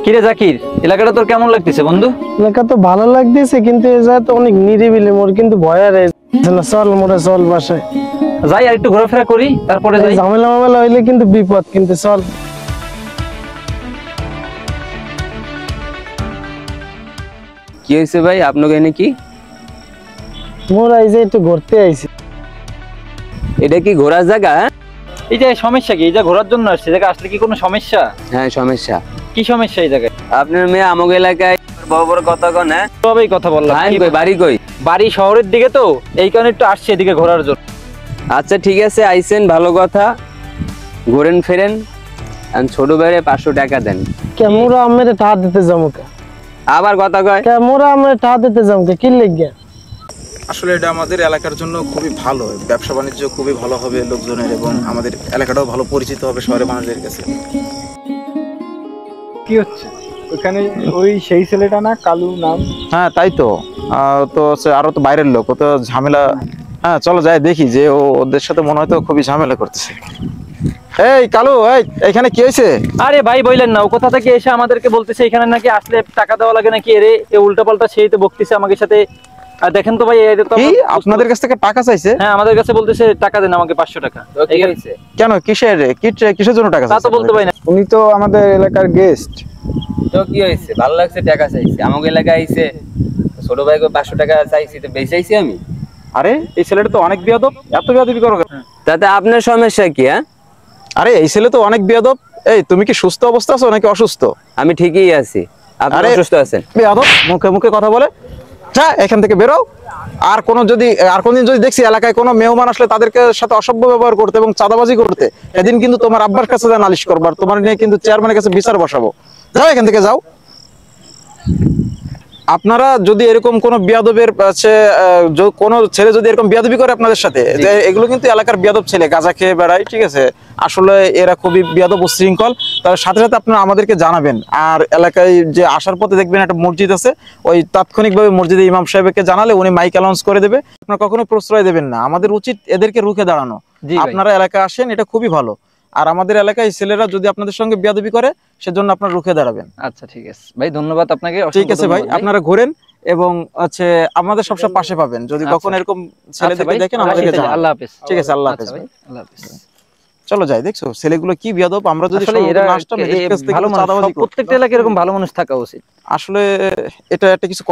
কিরে জাকির, এলাকাটা তোর কেমন লাগতেছে বন্ধু? এলাকা তো ভালো লাগতেছে, কিন্তু এই জায়গা তো অনেক নিরিবিলি, মোর কিন্তু ভয় আর চল মোরে চল বাসায় যাই আর একটু ঘোরাফেরা করি, তারপরে যাই। ঝামেলা মামেলা হইলে কিন্তু বিপদ, কিন্তু চল। কি হয়েছে ভাই আপনাকে এনে কি? মোর এই যে একটু ঘুরতে আইছি। এটা কি ঘোরার জায়গা? এই যে সমস্যা কি? এই যে ঘোরার জন্য আসছে, জায়গা আসলে কি কোনো সমস্যা? হ্যাঁ সমস্যা। কি সমস্যা এই জায়গায়? আপনার মেয়ে আমগ এলাকায় বড় বড় কথা কন। হ্যাঁ সবই কথা বললাম। বাড়ি কই? বাড়ি শহরের দিকে, তো এই কারণে একটু আসছে এদিকে ঘোরার জন্য। আচ্ছা ঠিক আছে, আইসেন ভালো কথা, ঘোরেন ফেরেন। ছোট ভাইরে 500 টাকা দেন। কেমরা আমের টাকা দিতে যাবো কে? আবার কথা কয় কেমরা আমের টাকা দিতে যাবো কে? কি লিখবে? আসলে এটা আমাদের এলাকার জন্য খুবই ভালো, ব্যবসা বাণিজ্য খুবই ভালো হবে লোকজনের, এবং আমাদের এলাকাটাও ভালো পরিচিত হবে শহরের মানুষদের কাছে। কি হচ্ছে ওখানে? ওই সেই ছেলেটা না, কালু নাম? হ্যাঁ তাই তো। তো আরো তো বাইরের লোক, ও তো ঝামেলা। হ্যাঁ চলো যাই দেখি, যে ওদের সাথে মনে হয় তো খুবই ঝামেলা করতেছে। এই কালু, এখানে কি হয়েছে? আরে ভাই বললেন না, ও কোথা থেকে এসে আমাদেরকে বলতেছে এখানে নাকি আসলে টাকা দেওয়া লাগে নাকি। এরে উল্টা পাল্টা সেই তো বকতেছে আমাদের সাথে। আর দেখেন তো ভাই, আপনাদের কাছ থেকে টাকা চাইছে? হ্যাঁ আমাদের কাছে বলতেছে টাকা দেন আমাকে 500 টাকা। কেন, কিসের জন্য টাকা তা তো বলতে পারি না। উনি তো আমাদের এলাকার গেস্ট। তো কি হয়েছে? ভালো লাগছে টাকা চাইছে, আমগ এলাকায় আইছে, ছোট ভাইকে 500 টাকা চাইছি, তো বেচাইছি আমি। আরে এই ছেলেটা তো অনেক বেয়াদব, এত বেয়াদবি করো কেন? তাতে আপনার সমস্যা কি? হ্যাঁ আরে এই ছেলে তো অনেক বেয়াদব। এই তুমি কি সুস্থ অবস্থা আছো নাকি অসুস্থ? আমি ঠিকই আছি, আপনি অসুস্থ আছেন। বেয়াদব, মুখে মুখে কথা বলে। যা এখান থেকে বেরো। আর কোনদিন যদি দেখছি এলাকায় কোনো মেহমান আসলে তাদেরকে সাথে অসভ্য ব্যবহার করতে এবং চাঁদাবাজি করতে, এদিন কিন্তু তোমার আব্বার কাছে যা নালিশ করবার, তোমার নিয়ে কিন্তু চেয়ারম্যানের কাছে বিচার বসাবো। যাও এখান থেকে যাও। আপনারা যদি এরকম কোন বিয়াদবের কোন ছেলে যদি এরকম বিয়াদবি করে আপনাদের সাথে, এগুলো কিন্তু এলাকার বিয়াদব ছেলে, গাঁজা খেয়ে বেড়ায়, ঠিক আছে? আসলে এরা খুবই বিয়াদব উচ্ছৃঙ্খল। তার সাথে সাথে আপনারা আমাদেরকে জানাবেন। আর এলাকায় যে আসার পথে দেখবেন একটা মসজিদ আছে, ওই তাৎক্ষণিকভাবে মসজিদে ইমাম সাহেবকে জানালে উনি মাইক অ্যানাউন্স করে দেবে। আপনারা কখনো প্রশ্রয় দেবেন না, আমাদের উচিত এদেরকে রুখে দাঁড়ানো। আপনারা এলাকায় আসেন, এটা খুবই ভালো। আর আমাদের এলাকায় ছেলেরা যদি আপনাদের সঙ্গে বিয়াদবি করে, সেজন্য আপনারা রুখে দাঁড়াবেন। আচ্ছা ঠিক আছে ভাই, ধন্যবাদ আপনাকে। ঠিক আছে ভাই, আপনারা ঘোরেন এবং আমাদের সবসময় পাশে পাবেন। যদি কখনো এরকম ছেলেদেরকে দেখেন আমাদেরকে জানান। আল্লাহ হাফেজ। ঠিক আছে, আল্লাহ হাফেজ ভাই। আল্লাহ হাফেজ। চলো যাই। দেখছো ছেলেগুলো কি বিয়াদব। আমরা যদি প্রত্যেকটা এলাকায় এরকম ভালো মানুষ থাকা উচিত। আসলে এটা একটা কিছু